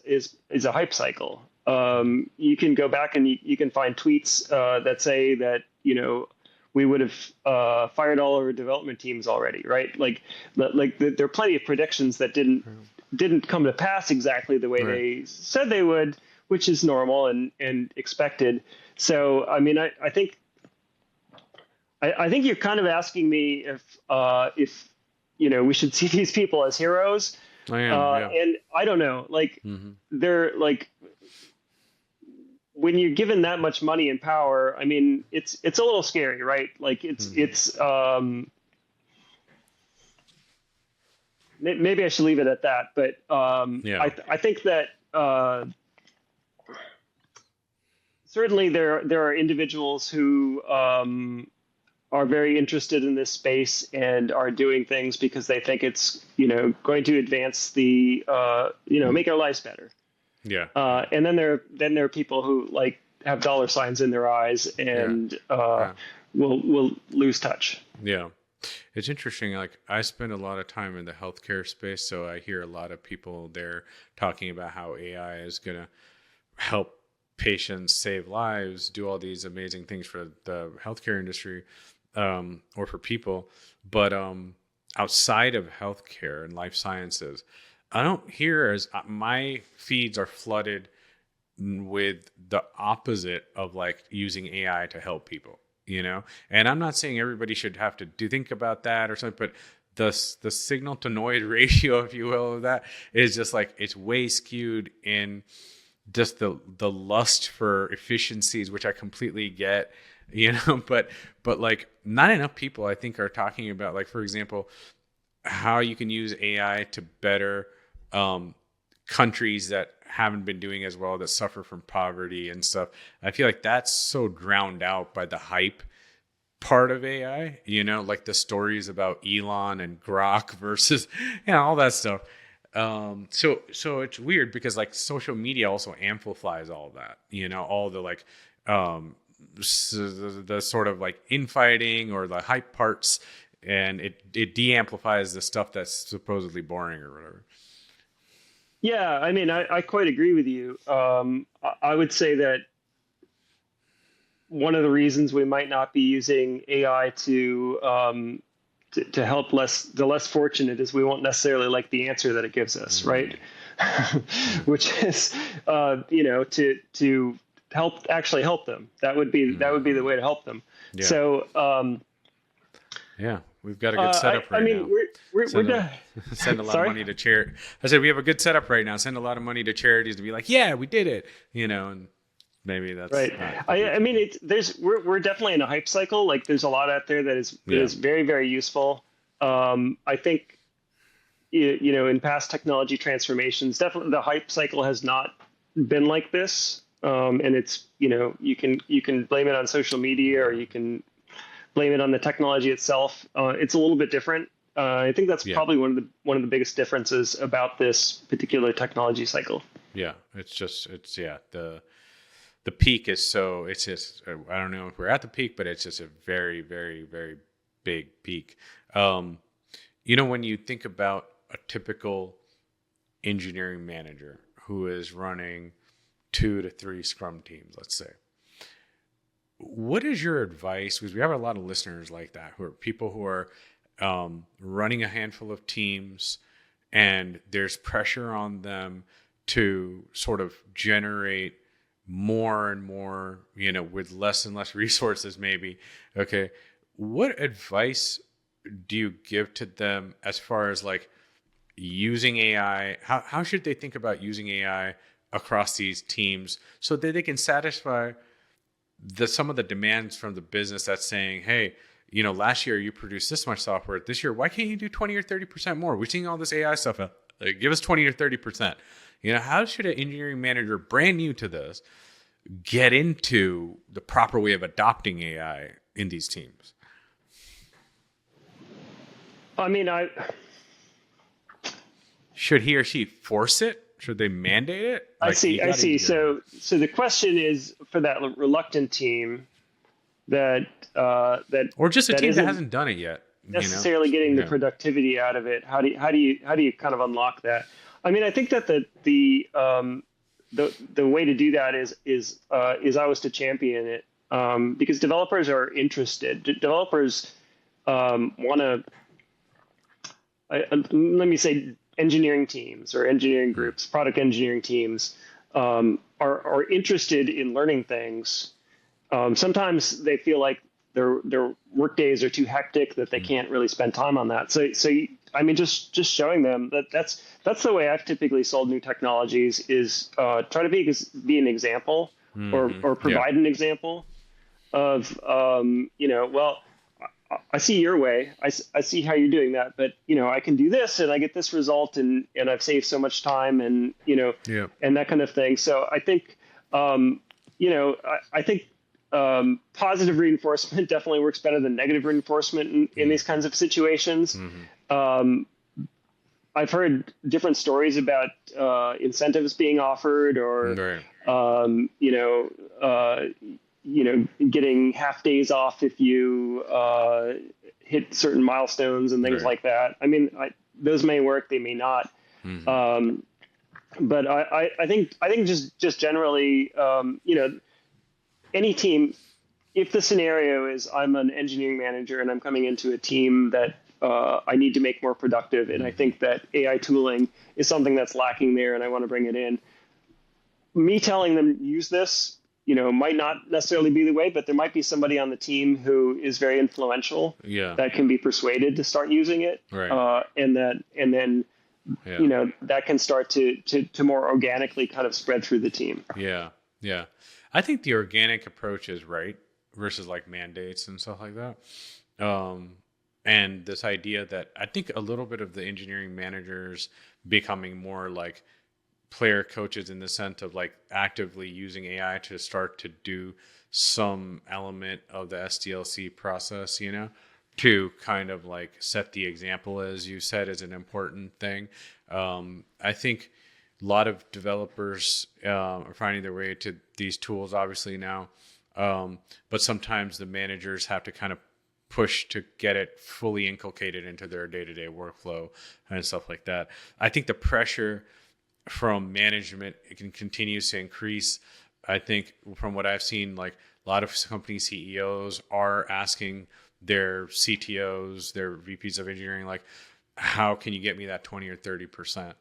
a hype cycle. You can go back and you can find tweets that say that, you know, we would have fired all our development teams already, right? Like there are plenty of predictions that didn't come to pass exactly the way they said they would, which is normal and expected. So, I mean, I think you're kind of asking me if you know, we should see these people as heroes. I am, and I don't know, like they're like, when you're given that much money and power, I mean, it's a little scary, right? Like it's maybe I should leave it at that. But I think that certainly there are individuals who are very interested in this space and are doing things because they think it's, you know, going to advance the, you know, make our lives better. Yeah. And then there are people who like have dollar signs in their eyes and will lose touch. Yeah. It's interesting. Like I spend a lot of time in the healthcare space, so I hear a lot of people there talking about how AI is going to help patients save lives, do all these amazing things for the healthcare industry. Or for people, but outside of healthcare and life sciences, I don't hear as my feeds are flooded with the opposite of like using AI to help people, you know? And I'm not saying everybody should have to think about that or something, but the signal to noise ratio, if you will, of that is just like, it's way skewed in just the lust for efficiencies, which I completely get. You know, but like not enough people I think are talking about, like, for example, how you can use AI to better countries that haven't been doing as well, that suffer from poverty and stuff. I feel like that's so drowned out by the hype part of AI, you know, like the stories about Elon and Grok versus, you know, all that stuff. So it's weird because like social media also amplifies all that, you know, all the like, the sort of like infighting or the hype parts, and it de-amplifies the stuff that's supposedly boring or whatever. Yeah, I mean, I quite agree with you. I would say that one of the reasons we might not be using AI to help the less fortunate is we won't necessarily like the answer that it gives us, right? Which is, you know, to actually help them. That would be the way to help them. Yeah. So yeah, we've got a good setup right now. I mean, we're send a lot of money to charity. I said we have a good setup right now. Send a lot of money to charities to be like, yeah, we did it, you know, and maybe that's right. I mean, we're definitely in a hype cycle. Like there's a lot out there that is very, very useful. I think, you know, in past technology transformations, definitely the hype cycle has not been like this. And it's, you know, you can blame it on social media or you can blame it on the technology itself. It's a little bit different. I think that's probably one of the biggest differences about this particular technology cycle. Yeah, the peak is so, it's just, I don't know if we're at the peak, but it's just a very, very, very big peak. You know, when you think about a typical engineering manager who is running 2 to 3 Scrum teams, let's say. What is your advice? Because we have a lot of listeners like that, who are people who are running a handful of teams, and there's pressure on them to sort of generate more and more, with less and less resources, maybe. Okay. What advice do you give to them as far as like using AI? How should they think about using AI across these teams so that they can satisfy some of the demands from the business that's saying, hey, last year you produced this much software. This year, why can't you do 20 or 30% more? We're seeing all this AI stuff. Give us 20 or 30%. How should an engineering manager brand new to this get into the proper way of adopting AI in these teams? I mean, should he or she force it? Should they mandate it? I see. So the question is for that reluctant team that or just a team that hasn't done it yet, necessarily getting the productivity out of it. How do you kind of unlock that? I mean, I think that the way to do that is always to champion it, because developers are interested. Developers want to. Let me say, engineering teams or engineering groups, product engineering teams are interested in learning things. Sometimes they feel like their work days are too hectic that they can't really spend time on that. So I mean, just showing them that's the way I've typically sold new technologies is try to be an example or provide an example of well, I see your way. I see how you're doing that, but I can do this and I get this result and I've saved so much time and and that kind of thing. So I think I think positive reinforcement definitely works better than negative reinforcement in these kinds of situations. I've heard different stories about incentives being offered or getting half days off if you hit certain milestones and things like that. I mean, those may work, they may not. But I think just generally, any team, if the scenario is I'm an engineering manager and I'm coming into a team that I need to make more productive, and I think that AI tooling is something that's lacking there and I want to bring it in, me telling them use this, might not necessarily be the way, but there might be somebody on the team who is very influential that can be persuaded to start using it. And then that can start to more organically kind of spread through the team. Yeah. I think the organic approach is right versus like mandates and stuff like that. And this idea that I think a little bit of the engineering managers becoming more like player coaches in the sense of like actively using AI to start to do some element of the SDLC process, to kind of like set the example, as you said, is an important thing. I think a lot of developers are finding their way to these tools, obviously now, but sometimes the managers have to kind of push to get it fully inculcated into their day-to-day workflow and stuff like that. I think the pressure from management, it continues to increase. I think from what I've seen, like a lot of company CEOs are asking their CTOs, their VPs of engineering, like, how can you get me that 20 or 30%,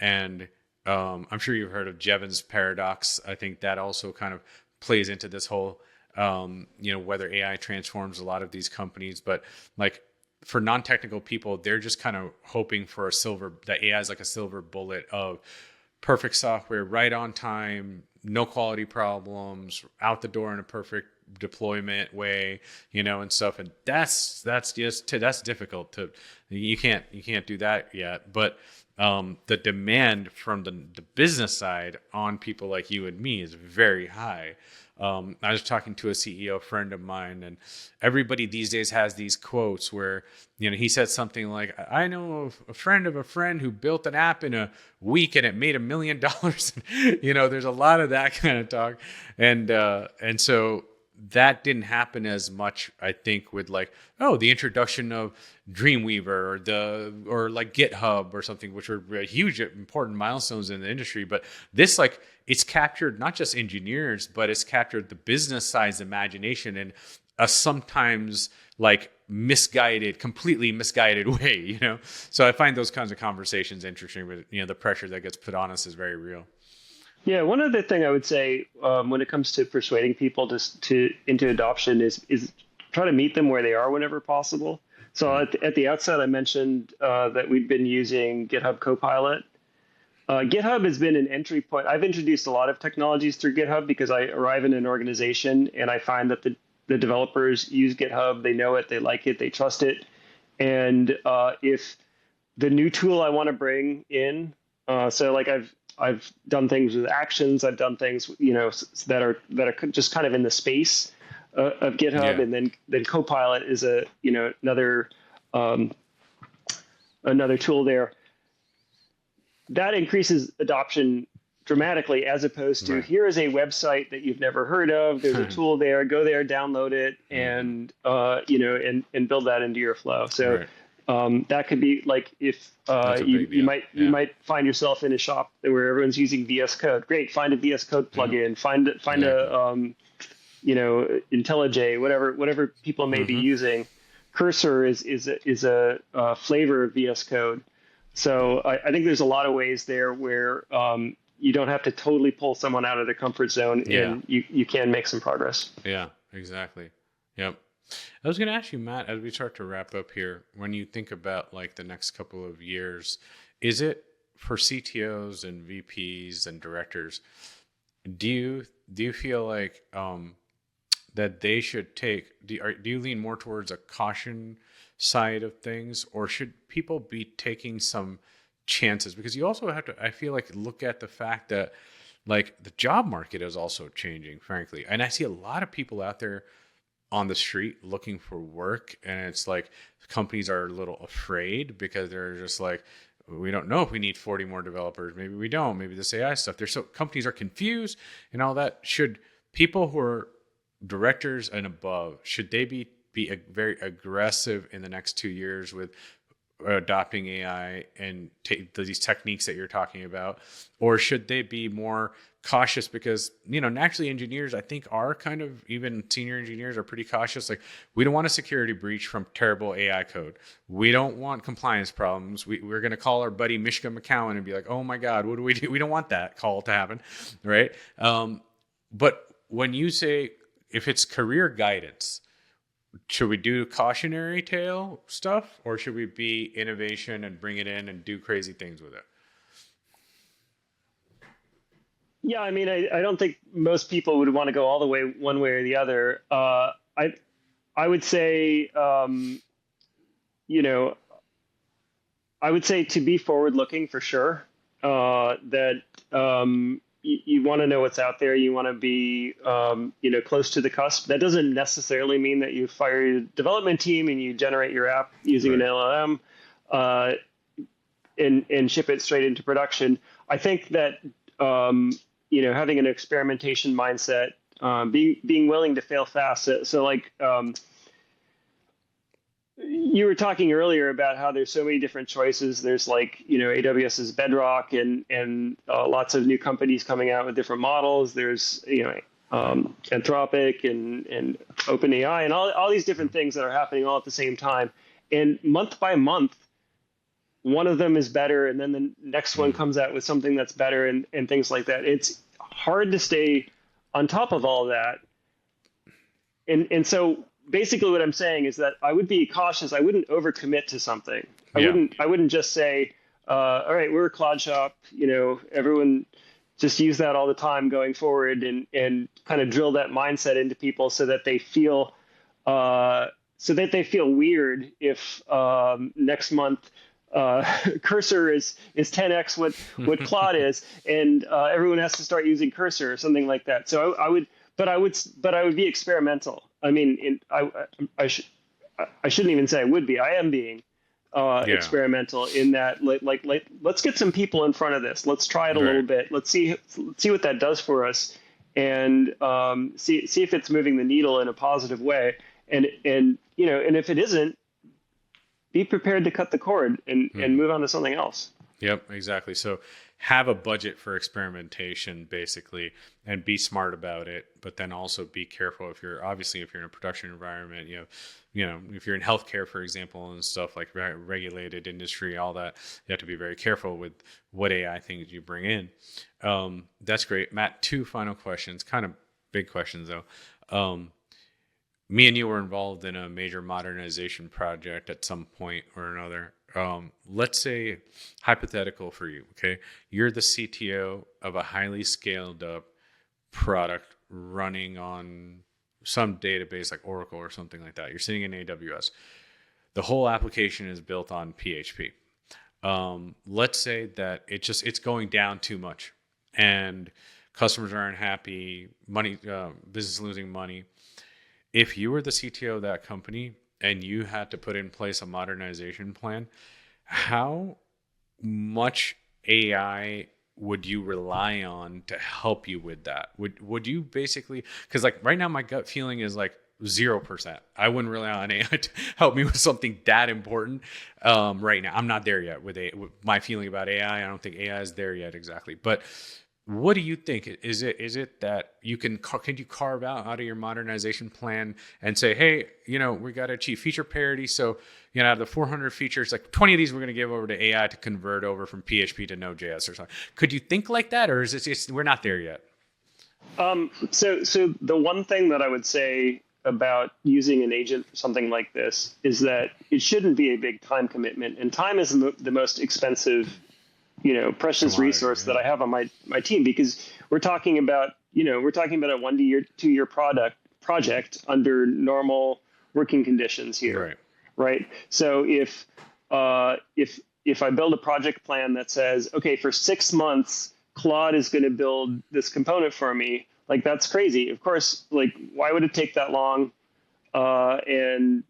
And I'm sure you've heard of Jevons paradox. I think that also kind of plays into this whole, whether AI transforms a lot of these companies, but like, for non-technical people, they're just kind of hoping for that AI is like a silver bullet of perfect software, right on time, no quality problems, out the door in a perfect deployment way, and stuff. And that's difficult you can't do that yet. But the demand from the business side on people like you and me is very high. I was talking to a CEO friend of mine, and everybody these days has these quotes where, he said something like, I know a friend of a friend who built an app in a week and it made $1 million. There's a lot of that kind of talk. And so that didn't happen as much, I think, with like, oh, the introduction of Dreamweaver or like GitHub or something, which were huge, important milestones in the industry. But this, like, it's captured not just engineers, but it's captured the business side's imagination in a sometimes like completely misguided way, you know? So I find those kinds of conversations interesting, but the pressure that gets put on us is very real. Yeah, one other thing I would say when it comes to persuading people into adoption is try to meet them where they are whenever possible. So at the outset, I mentioned that we've been using GitHub Copilot. GitHub has been an entry point. I've introduced a lot of technologies through GitHub because I arrive in an organization and I find that the developers use GitHub, they know it, they like it, they trust it. And if the new tool I want to bring in, so like I've done things with actions, I've done things that are just kind of in the space of GitHub, Yeah. and then Copilot is another tool there that increases adoption dramatically, as opposed to here is a website that you've never heard of. There's a tool there. Go there, download it, and and build that into your flow. So that could be like if you might find yourself in a shop where everyone's using VS Code. Great, find a VS Code plugin. Find a IntelliJ, whatever people may be using. Cursor is a flavor of VS Code. So I think there's a lot of ways there where you don't have to totally pull someone out of their comfort zone, and you can make some progress. Yeah, exactly. Yep. I was going to ask you, Matt, as we start to wrap up here, when you think about like the next couple of years, is it for CTOs and VPs and directors, do you feel like that they should take, do you lean more towards a caution side of things, or should people be taking some chances? Because you also have to, I feel like, look at the fact that like the job market is also changing, frankly. And I see a lot of people out there on the street looking for work, and it's like companies are a little afraid because they're just like, we don't know if we need 40 more developers. Maybe we don't. Maybe this AI stuff. Companies are confused and all that. Should people who are directors and above, should they be very aggressive in the next 2 years with adopting AI and these techniques that you're talking about? Or should they be more cautious? Because, naturally engineers, I think, are kind of, even senior engineers are pretty cautious. Like, we don't want a security breach from terrible AI code. We don't want compliance problems. We're going to call our buddy Mishka McCowan and be like, oh my God, what do we do? We don't want that call to happen, right? But when you say, if it's career guidance, should we do cautionary tale stuff, or should we be innovation and bring it in and do crazy things with it? Yeah, I mean, I don't think most people would want to go all the way one way or the other. I would say, I would say to be forward looking for sure. That you want to know what's out there. You want to be, close to the cusp. That doesn't necessarily mean that you fire your development team and you generate your app using an LLM and ship it straight into production. I think that, having an experimentation mindset, being willing to fail fast. So like, you were talking earlier about how there's so many different choices. There's like, AWS is Bedrock and lots of new companies coming out with different models. There's, Anthropic and OpenAI and all these different things that are happening all at the same time. And month by month, one of them is better. And then the next one comes out with something that's better and things like that. It's hard to stay on top of all of that. And so basically what I'm saying is that I would be cautious. I wouldn't overcommit to something. I wouldn't just say, all right, we're a cloud shop, everyone just use that all the time going forward, and kind of drill that mindset into people so that they feel weird if next month Cursor is 10x what Claude is, and everyone has to start using Cursor or something like that. So I would be experimental. I mean, I shouldn't even say I would be. I am being experimental in that. Like, let's get some people in front of this. Let's try it a little bit. Let's see what that does for us, and see if it's moving the needle in a positive way. And if it isn't, be prepared to cut the cord and move on to something else. Yep, exactly. So have a budget for experimentation, basically, and be smart about it. But then also be careful if you're in a production environment. If you're in healthcare, for example, and stuff like regulated industry, all that, you have to be very careful with what AI things you bring in. That's great, Matt. 2 final questions, kind of big questions though. Me and you were involved in a major modernization project at some point or another. Let's say, hypothetical for you, okay? You're the CTO of a highly scaled up product running on some database like Oracle or something like that. You're sitting in AWS. The whole application is built on PHP. Let's say that it's going down too much and customers aren't happy, business losing money. If you were the CTO of that company and you had to put in place a modernization plan, how much AI would you rely on to help you with that? Would you basically, because like right now my gut feeling is like 0%. I wouldn't rely on AI to help me with something that important right now. I'm not there yet with my feeling about AI. I don't think AI is there yet exactly. But what do you think? Is it that you can you carve out of your modernization plan and say, hey, we got to achieve feature parity. So, out of the 400 features, like 20 of these we're going to give over to AI to convert over from PHP to Node.js or something. Could you think like that, or is it just we're not there yet? So the one thing that I would say about using an agent for something like this is that it shouldn't be a big time commitment, and time is the most expensive precious resource that I have on my team, because we're talking about a 1 to 2 year project under normal working conditions here. Right. So if I build a project plan that says, okay, for 6 months, Claude is going to build this component for me, like that's crazy. Of course, like why would it take that long? And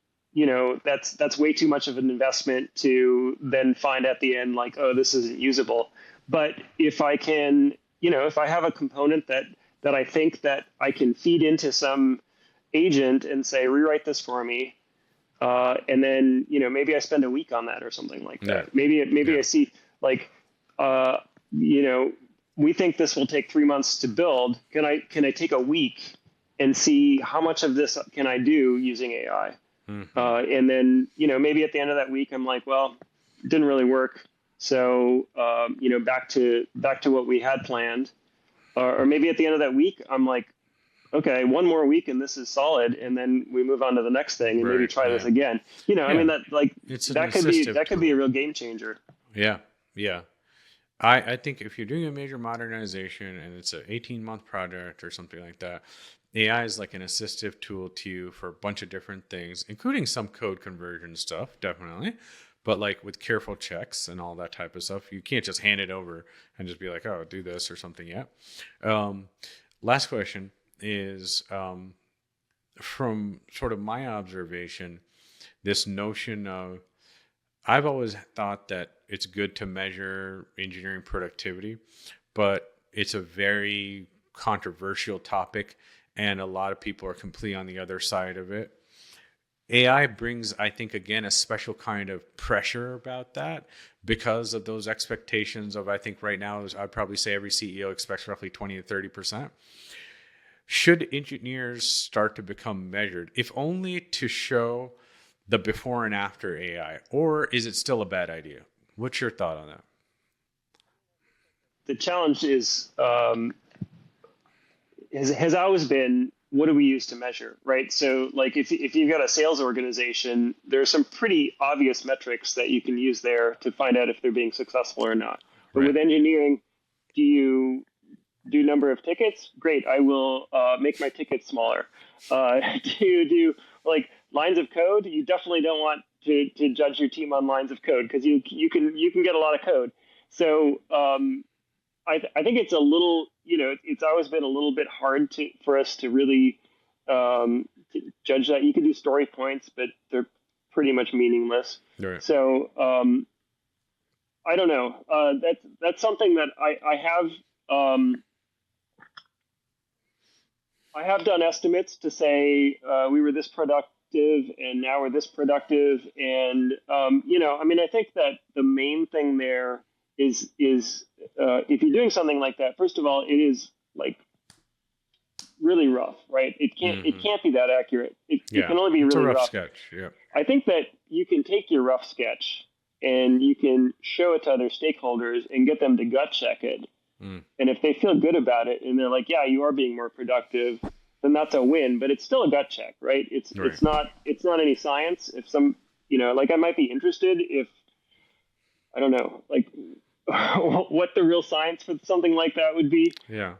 that's way too much of an investment to then find at the end like, oh, this isn't usable. But if I can, if I have a component that I think that I can feed into some agent and say, rewrite this for me, and then maybe I spend a week on that or something like that. Maybe I see like, we think this will take 3 months to build. Can I take a week and see how much of this can I do using AI? And then, maybe at the end of that week, I'm like, well, it didn't really work. So, back to what we had planned. Or maybe at the end of that week, I'm like, okay, 1 more week and this is solid. And then we move on to the next thing and maybe try this again. I mean, that could be a real game changer. Yeah. Yeah. I think if you're doing a major modernization and it's an 18-month project or something like that, AI is like an assistive tool to you for a bunch of different things, including some code conversion stuff, definitely. But like with careful checks and all that type of stuff, you can't just hand it over and just be like, oh, do this or something yet. Last question is from sort of my observation, this notion of, I've always thought that it's good to measure engineering productivity, but it's a very controversial topic and a lot of people are completely on the other side of it. AI brings, I think, again, a special kind of pressure about that because of those expectations of, I think right now, I'd probably say every CEO expects roughly 20 to 30%. Should engineers start to become measured, if only to show the before and after AI, or is it still a bad idea? What's your thought on that? The challenge is has always been, what do we use to measure, right? So like if you've got a sales organization, there are some pretty obvious metrics that you can use there to find out if they're being successful or not. But with engineering, do you do number of tickets? Great, I will make my tickets smaller. Do you do like lines of code? You definitely don't want to judge your team on lines of code because you can get a lot of code. So I think it's a little, it's always been a little bit hard for us to really to judge that. You can do story points, but they're pretty much meaningless. Right. So I don't know. That's something that I have. I have done estimates to say we were this productive and now we're this productive, and I think that the main thing there is if you're doing something like that, first of all, it is like really rough, right? It can't be that accurate. It can only be it's really a rough rough. sketch. Yeah. I think that you can take your rough sketch and you can show it to other stakeholders and get them to gut check it. And if they feel good about it and they're like, yeah, you are being more productive, then that's a win. But it's still a gut check, right? It's not any science. If some, like I might be interested if, I don't know, like what the real science for something like that would be. Yeah.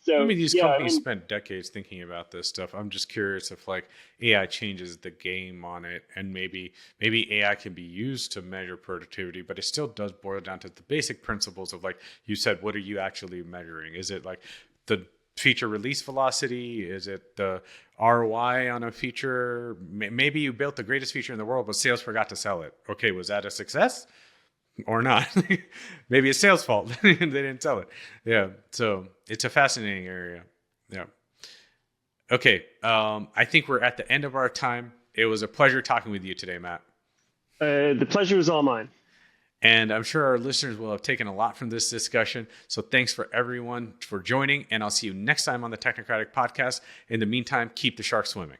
So I mean, these companies spent decades thinking about this stuff. I'm just curious if like AI changes the game on it, and maybe AI can be used to measure productivity, but it still does boil down to the basic principles of, like you said, what are you actually measuring? Is it like the feature release velocity? Is it the ROI on a feature? Maybe you built the greatest feature in the world, but sales forgot to sell it. Okay, was that a success? Or not? Maybe it's sales fault. They didn't sell it. Yeah. So it's a fascinating area. Yeah. Okay. I think we're at the end of our time. It was a pleasure talking with you today, Matt. The pleasure was all mine. And I'm sure our listeners will have taken a lot from this discussion. So thanks for everyone for joining. And I'll see you next time on the Technocratic Podcast. In the meantime, keep the sharks swimming.